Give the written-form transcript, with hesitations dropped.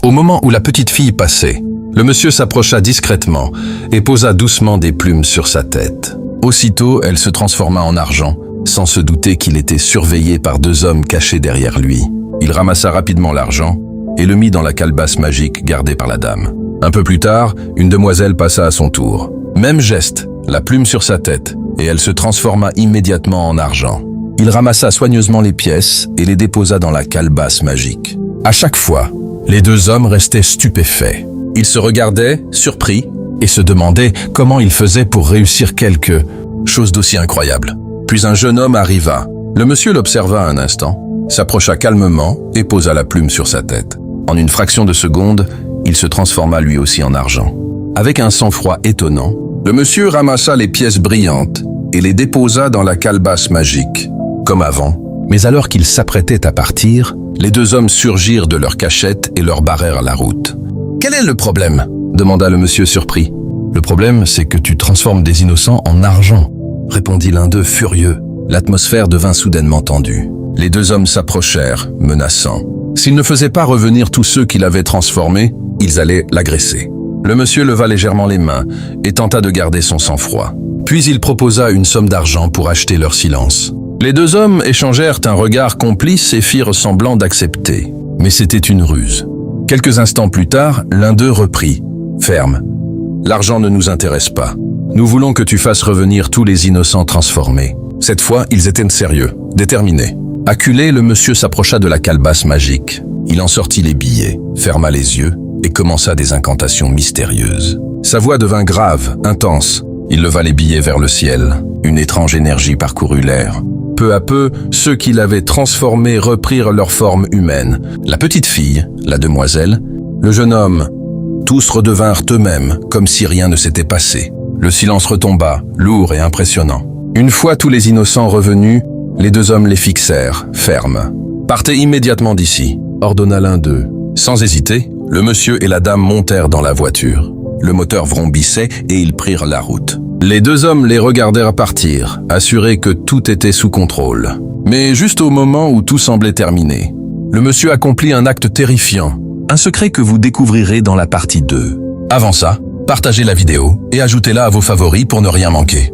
Au moment où la petite fille passait, le monsieur s'approcha discrètement et posa doucement des plumes sur sa tête. Aussitôt, elle se transforma en argent, sans se douter qu'il était surveillé par deux hommes cachés derrière lui. Il ramassa rapidement l'argent et le mit dans la calebasse magique gardée par la dame. Un peu plus tard, une demoiselle passa à son tour. Même geste, la plume sur sa tête, et elle se transforma immédiatement en argent. Il ramassa soigneusement les pièces et les déposa dans la calebasse magique. À chaque fois, les deux hommes restaient stupéfaits. Ils se regardaient, surpris, et se demandaient comment ils faisaient pour réussir quelque chose d'aussi incroyable. Puis un jeune homme arriva. Le monsieur l'observa un instant, s'approcha calmement et posa la plume sur sa tête. En une fraction de seconde, il se transforma lui aussi en argent. Avec un sang-froid étonnant, le monsieur ramassa les pièces brillantes et les déposa dans la calebasse magique, comme avant. Mais alors qu'ils s'apprêtaient à partir, les deux hommes surgirent de leur cachette et leur barrèrent la route. « Quel est le problème ?» demanda le monsieur surpris. « Le problème, c'est que tu transformes des innocents en argent », répondit l'un d'eux furieux. L'atmosphère devint soudainement tendue. Les deux hommes s'approchèrent, menaçants. S'ils ne faisaient pas revenir tous ceux qu'il avait transformés, ils allaient l'agresser. Le monsieur leva légèrement les mains et tenta de garder son sang-froid. Puis il proposa une somme d'argent pour acheter leur silence. Les deux hommes échangèrent un regard complice et firent semblant d'accepter. Mais c'était une ruse. Quelques instants plus tard, l'un d'eux reprit. « Ferme. L'argent ne nous intéresse pas. Nous voulons que tu fasses revenir tous les innocents transformés. » Cette fois, ils étaient sérieux, déterminés. Acculé, le monsieur s'approcha de la calebasse magique. Il en sortit les billets, ferma les yeux et commença des incantations mystérieuses. Sa voix devint grave, intense. Il leva les billets vers le ciel. Une étrange énergie parcourut l'air. Peu à peu, ceux qui l'avaient transformé reprirent leur forme humaine. La petite fille, la demoiselle, le jeune homme, tous redevinrent eux-mêmes, comme si rien ne s'était passé. Le silence retomba, lourd et impressionnant. Une fois tous les innocents revenus, les deux hommes les fixèrent, fermes. « Partez immédiatement d'ici », ordonna l'un d'eux. Sans hésiter, le monsieur et la dame montèrent dans la voiture. Le moteur vrombissait et ils prirent la route. Les deux hommes les regardèrent partir, assurés que tout était sous contrôle. Mais juste au moment où tout semblait terminé, le monsieur accomplit un acte terrifiant, un secret que vous découvrirez dans la partie 2. Avant ça, partagez la vidéo et ajoutez-la à vos favoris pour ne rien manquer.